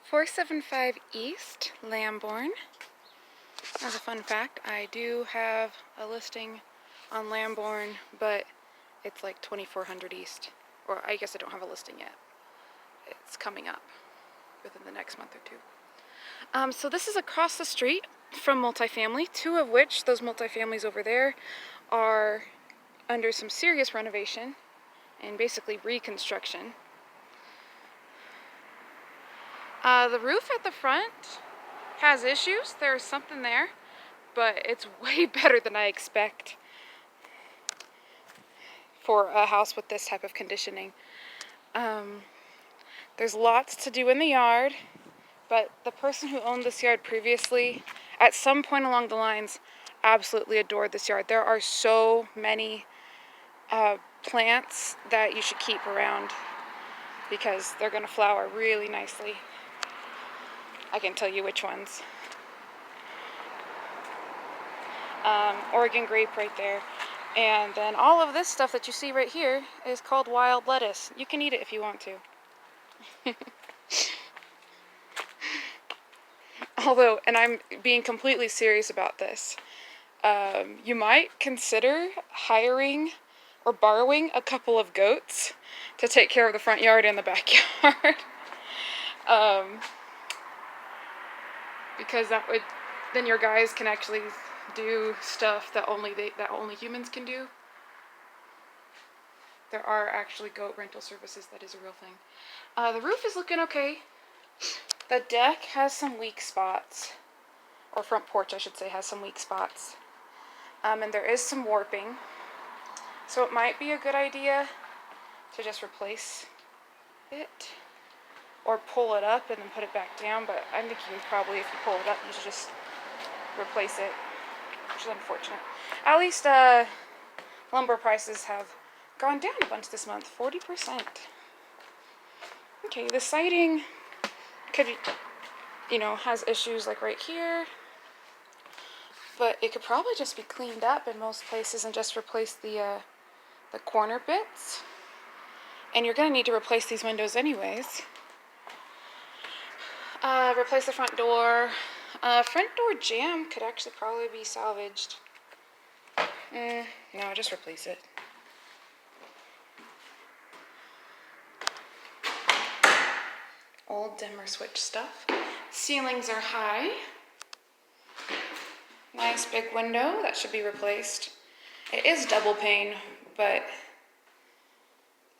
475 East Lambourne. As a fun fact, I do have a listing on Lambourne, but it's like 2400 East. Or I guess I don't have a listing yet. It's coming up within the next month or two. So this is across the street from multifamily, two of which, those multifamilies over there, are under some serious renovation and basically reconstruction. The roof at the front has issues. There's something there, but it's way better than I expect for a house with this type of conditioning. There's lots to do in the yard, but the person who owned this yard previously, at some point along the lines, absolutely adored this yard. There are so many plants that you should keep around because they're going to flower really nicely. I can tell you which ones. Oregon grape right there. And then all of this stuff that you see right here is called wild lettuce. You can eat it if you want to. Although, and I'm being completely serious about this, you might consider hiring or borrowing a couple of goats to take care of the front yard and the backyard. Because that would, then your guys can actually do stuff that only humans can do. There are actually goat rental services. That is a real thing. The roof is looking okay. The deck has some weak spots, or front porch I should say has some weak spots. And there is some warping. So it might be a good idea to just replace it or pull it up and then put it back down, but I'm thinking probably if you pull it up you should just replace it, which is unfortunate. At least lumber prices have gone down a bunch this month, 40%. Okay, the siding could, has issues like right here, but it could probably just be cleaned up in most places and just replace the corner bits. And you're going to need to replace these windows anyways. Replace the front door. Front door jamb could actually probably be salvaged. No, just replace it. Old dimmer switch stuff. Ceilings are high. Nice big window, that should be replaced. It is double pane, but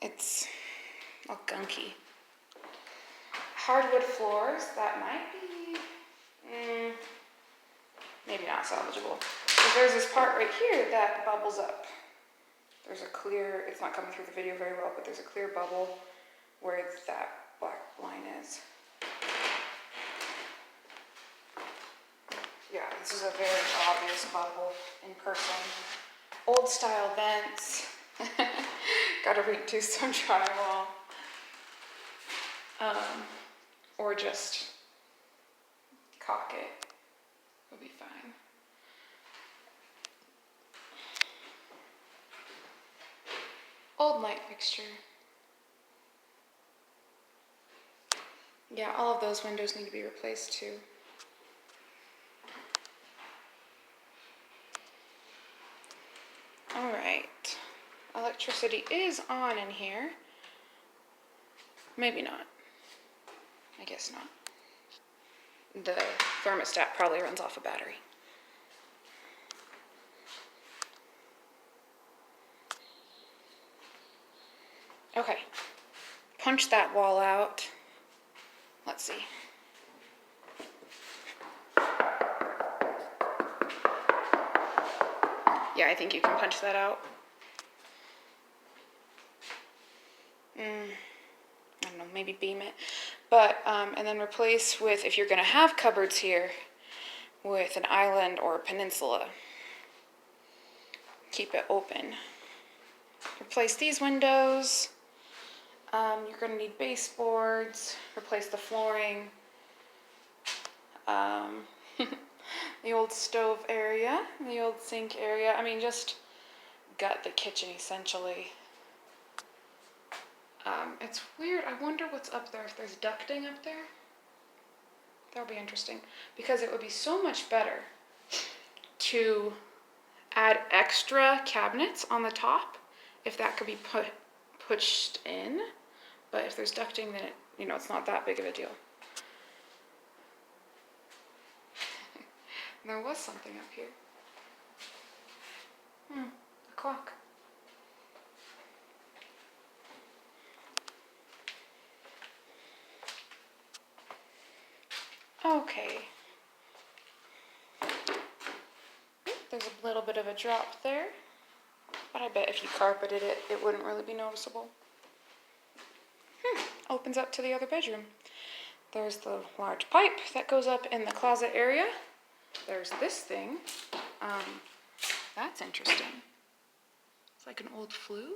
it's all gunky. Hardwood floors, that might be, maybe not salvageable. But there's this part right here that bubbles up. There's a clear, it's not coming through the video very well, but there's a clear bubble where that black line is. Yeah, this is a very obvious bubble in person. Old style vents. Gotta redo some drywall. Or just caulk it. It'll be fine. Old light fixture. Yeah, all of those windows need to be replaced too. Alright. Electricity is on in here. Maybe not. I guess not. The thermostat probably runs off a battery. Okay. Punch that wall out. Let's see. Yeah, I think you can punch that out. I don't know, maybe beam it. But, and then replace with, if you're going to have cupboards here, with an island or a peninsula. Keep it open. Replace these windows. You're going to need baseboards. Replace the flooring. The old stove area, the old sink area. I mean, just gut the kitchen essentially. It's weird. I wonder what's up there, if there's ducting up there. That'll be interesting because it would be so much better to add extra cabinets on the top if that could be pushed in. But if there's ducting, then it's not that big of a deal. And there was something up here. A clock. Okay. There's a little bit of a drop there, but I bet if you carpeted it, it wouldn't really be noticeable. Opens up to the other bedroom. There's the large pipe that goes up in the closet area. There's this thing. That's interesting. It's like an old flue.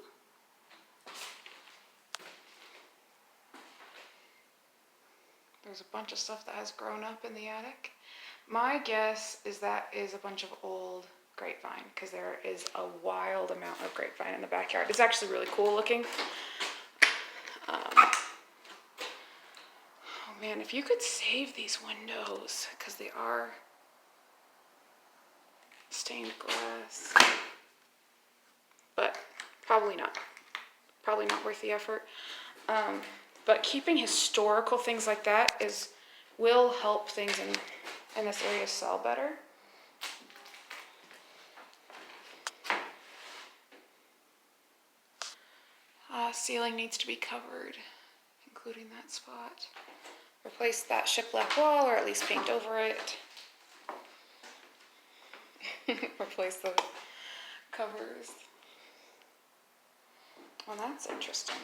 There's a bunch of stuff that has grown up in the attic. My guess is that is a bunch of old grapevine, because there is a wild amount of grapevine in the backyard. It's actually really cool looking. Oh man, if you could save these windows, because they are stained glass. But probably not. Probably not worth the effort. But keeping historical things like that will help things in this area sell better. Ceiling needs to be covered, including that spot. Replace that shiplap wall, or at least paint over it. Replace the covers. Well, that's interesting.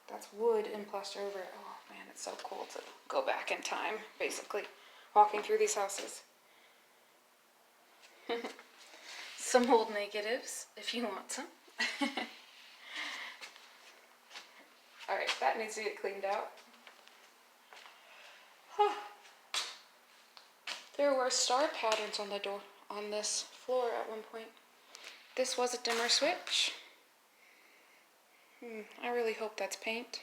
That's wood and plaster over it. Oh man, it's so cool to go back in time, basically, walking through these houses. Some old negatives, if you want some. Alright, that needs to get cleaned out. There were star patterns on the door on this floor at one point. This was a dimmer switch. I really hope that's paint.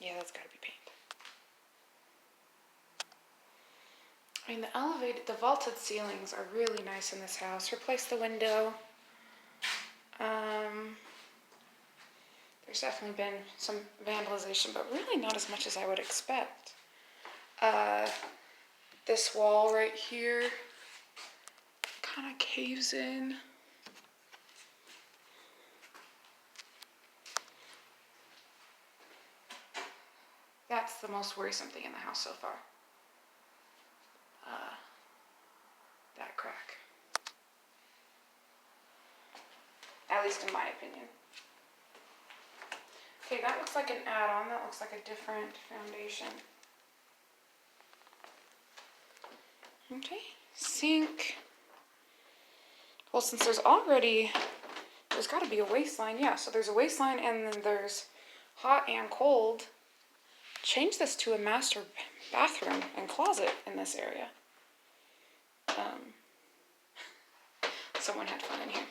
Yeah, that's gotta be paint. I mean, the vaulted ceilings are really nice in this house. Replace the window. There's definitely been some vandalization, but really not as much as I would expect. This wall right here kind of caves in. That's the most worrisome thing in the house so far. That crack. At least in my opinion. Okay, that looks like an add-on. That looks like a different foundation. Okay, sink. Well, since there's got to be a waistline. Yeah, so there's a waistline and then there's hot and cold. Change this to a master bathroom and closet in this area. Someone had fun in here.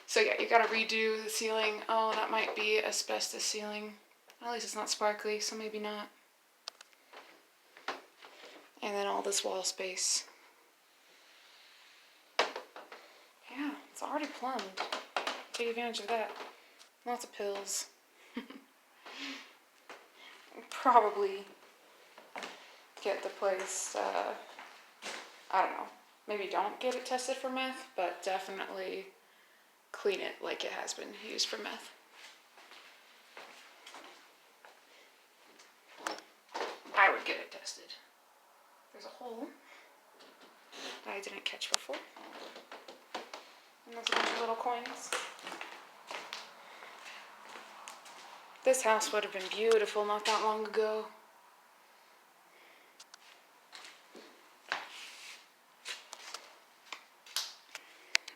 So yeah, you gotta redo the ceiling. Oh, that might be asbestos ceiling. At least it's not sparkly, so maybe not. And then all this wall space. Yeah, it's already plumbed. Take advantage of that. Lots of pills. Probably get the place, I don't know, maybe don't get it tested for meth, but definitely clean it like it has been used for meth. I would get it tested. There's a hole that I didn't catch before. And there's a bunch of little coins. This house would have been beautiful not that long ago.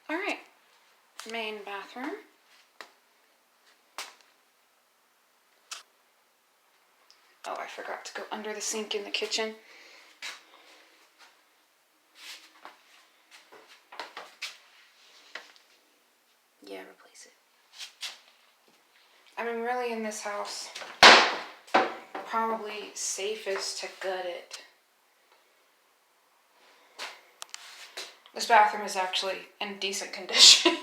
Alright, main bathroom. Oh, I forgot to go under the sink in the kitchen. Yeah, replace it. I mean, really in this house, probably safest to gut it. This bathroom is actually in decent condition.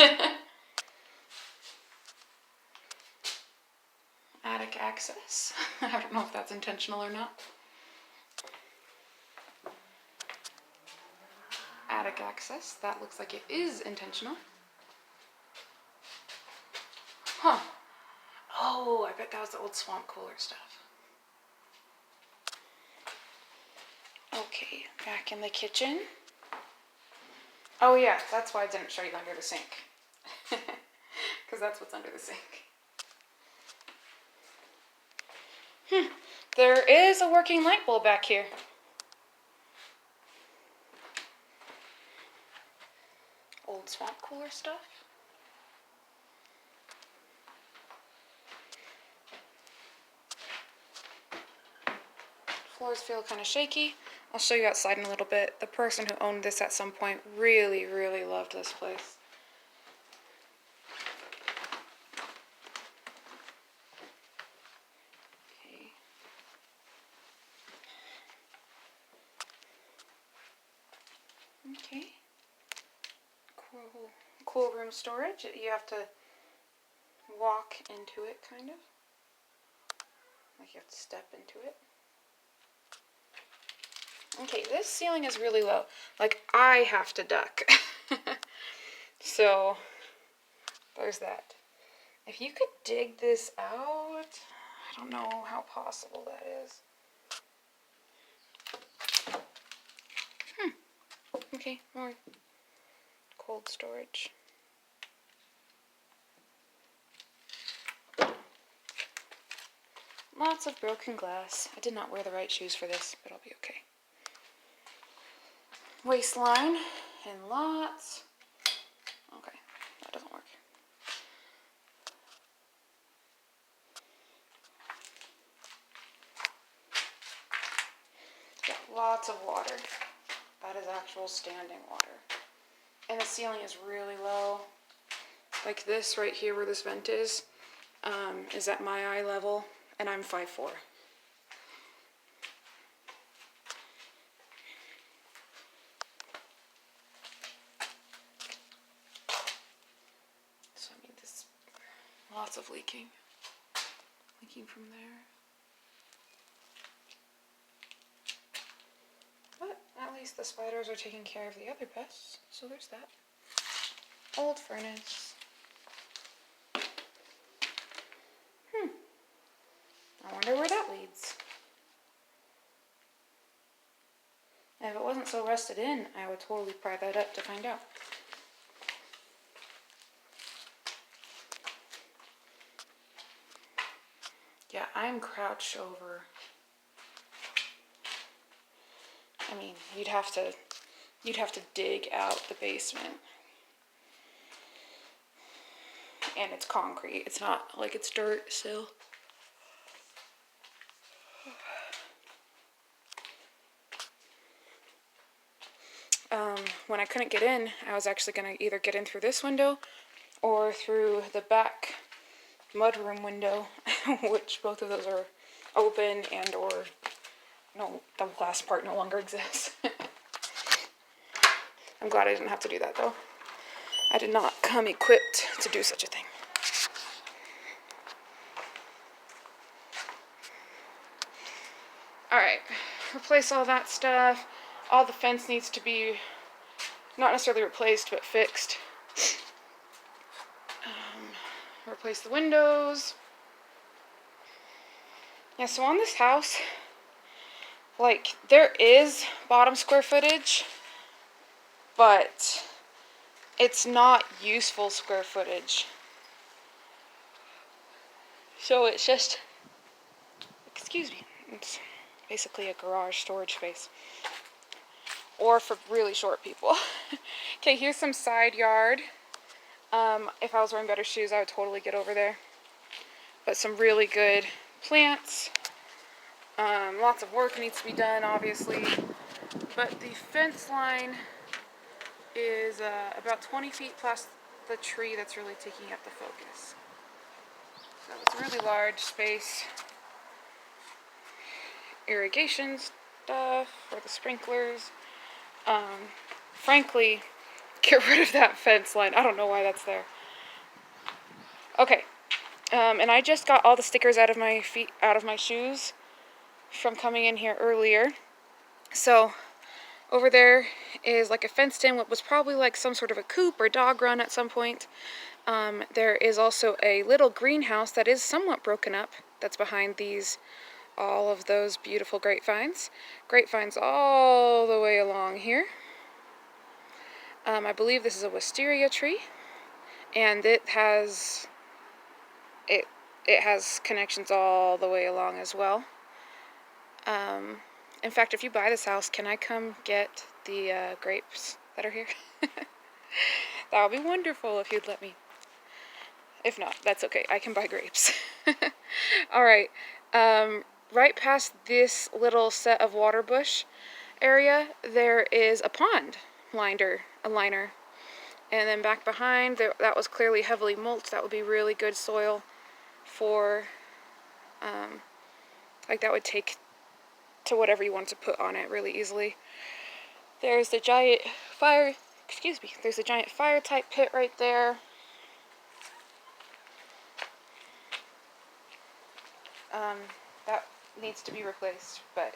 Attic access. I don't know if that's intentional or not. Attic access. That looks like it is intentional. Huh. Oh, I bet that was the old swamp cooler stuff. Okay, back in the kitchen. Oh yeah, that's why I didn't show you under the sink. Because that's what's under the sink. There is a working light bulb back here. Old swamp cooler stuff. Floors feel kind of shaky. I'll show you outside in a little bit. The person who owned this at some point really, really loved this place. Okay. Cool room storage. You have to walk into it, kind of. Like you have to step into it. Okay, this ceiling is really low. Like, I have to duck. So, there's that. If you could dig this out, I don't know how possible that is. Okay, more cold storage. Lots of broken glass. I did not wear the right shoes for this, but I'll be okay. Waistline and lots. Okay, that doesn't work. Got lots of water. That is actual standing water. And the ceiling is really low. Like this right here where this vent is at my eye level, and I'm 5'4". So I mean, this lots of leaking from there. But at least the spiders are taking care of the other pests, so there's that. Old furnace. I wonder where that leads. And if it wasn't so rusted in, I would totally pry that up to find out. Yeah, I'm crouched over. I mean, you'd have to dig out the basement. And it's concrete. It's not like it's dirt still. When I couldn't get in, I was actually going to either get in through this window or through the back mudroom window, which both of those are open and or no, the last part no longer exists. I'm glad I didn't have to do that though. I did not come equipped to do such a thing. Alright, replace all that stuff. All the fence needs to be not necessarily replaced, but fixed. Replace the windows. Yeah, so on this house, like, there is bottom square footage, but it's not useful square footage. So it's just, excuse me, it's basically a garage storage space. Or for really short people. Okay, here's some side yard. If I was wearing better shoes, I would totally get over there. But some really good plants. Lots of work needs to be done, obviously. But the fence line is about 20 feet the tree that's really taking up the focus. So it's a really large space. Irrigation stuff for the sprinklers. Frankly, get rid of that fence line. I don't know why that's there. Okay. And I just got all the stickers out of my shoes from coming in here earlier. So over there is like a fenced in what was probably like some sort of a coop or dog run at some point. There is also a little greenhouse that is somewhat broken up that's behind all of those beautiful grapevines. Grapevines all the way along here. I believe this is a wisteria tree, and it has connections all the way along as well. In fact, if you buy this house, can I come get the grapes that are here? That would be wonderful if you'd let me. If not, that's okay. I can buy grapes. Alright. Right past this little set of water bush area, there is a pond liner. And then back behind, that was clearly heavily mulched. That would be really good soil for, like that would take to whatever you want to put on it really easily. There's the giant there's a giant fire type pit right there. That needs to be replaced, but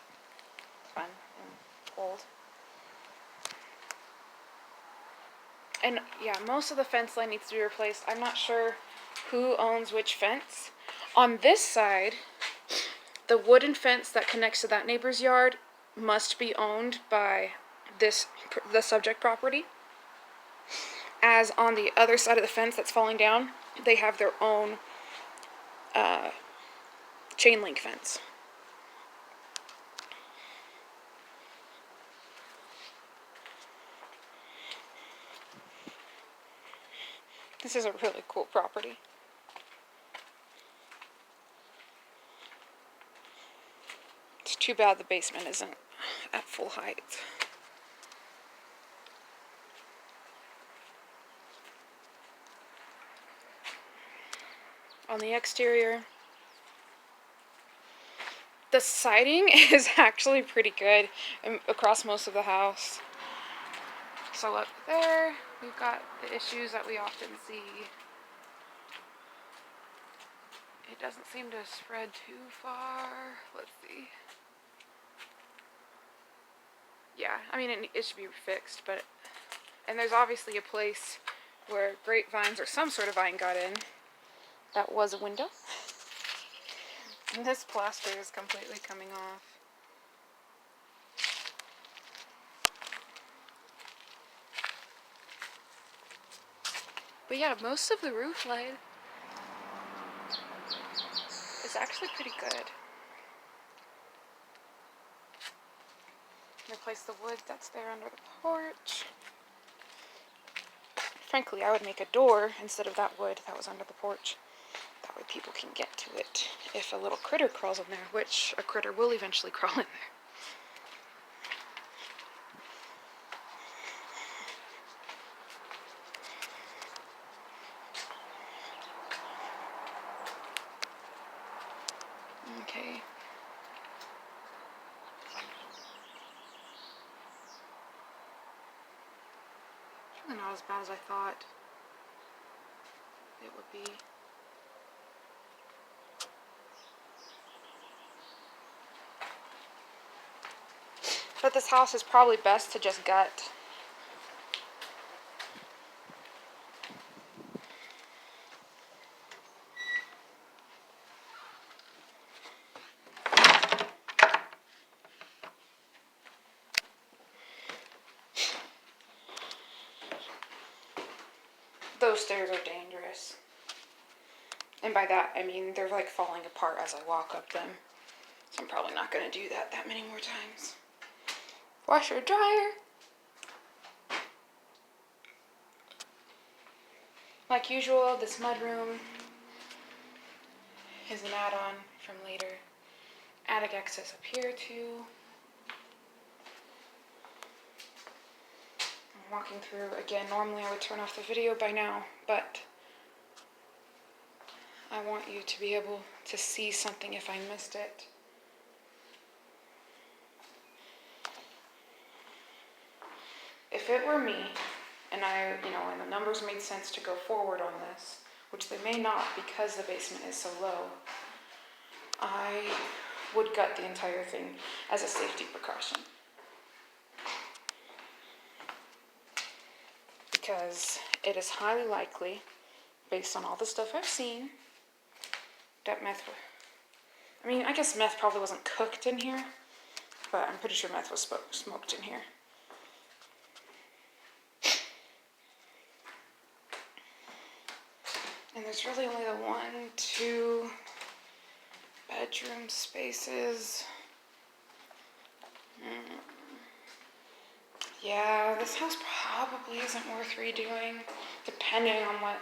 it's fun and old. And yeah, most of the fence line needs to be replaced. I'm not sure who owns which fence. On this side, the wooden fence that connects to that neighbor's yard must be owned by the subject property. As on the other side of the fence that's falling down, they have their own chain link fence. This is a really cool property. It's too bad the basement isn't at full height. On the exterior, the siding is actually pretty good across most of the house. So up there, we've got the issues that we often see. It doesn't seem to spread too far. Let's see. Yeah, I mean, it should be fixed, but... And there's obviously a place where grapevines or some sort of vine got in. That was a window. And this plaster is completely coming off. But yeah, most of the roof line is actually pretty good. Replace the wood that's there under the porch. Frankly, I would make a door instead of that wood that was under the porch. That way people can get to it if a little critter crawls in there, which a critter will eventually crawl in there. Okay. It's really not as bad as I thought it would be. But this house is probably best to just gut. Those stairs are dangerous. And by that, I mean they're like falling apart as I walk up them. So I'm probably not going to do that many more times. Washer, dryer. Like usual, this mudroom is an add-on from later. Attic access up here too. walking through. Again, normally I would turn off the video by now, but I want you to be able to see something if I missed it. If it were me, and and the numbers made sense to go forward on this, which they may not because the basement is so low, I would gut the entire thing as a safety precaution. Because it is highly likely, based on all the stuff I've seen, that I guess meth probably wasn't cooked in here, but I'm pretty sure meth was smoked in here. And there's really only the 1, 2 bedroom spaces. Yeah, this house probably isn't worth redoing, depending on what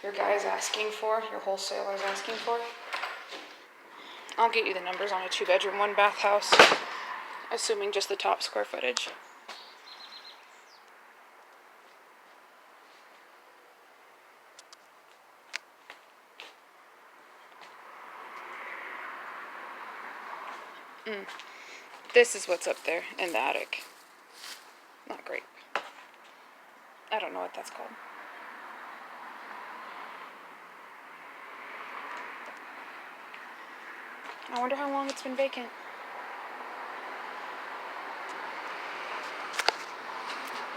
your guy's asking for, your wholesaler's asking for. I'll get you the numbers on a 2-bedroom, 1-bath house, assuming just the top square footage. This is what's up there in the attic. Not great. I don't know what that's called. I wonder how long it's been vacant.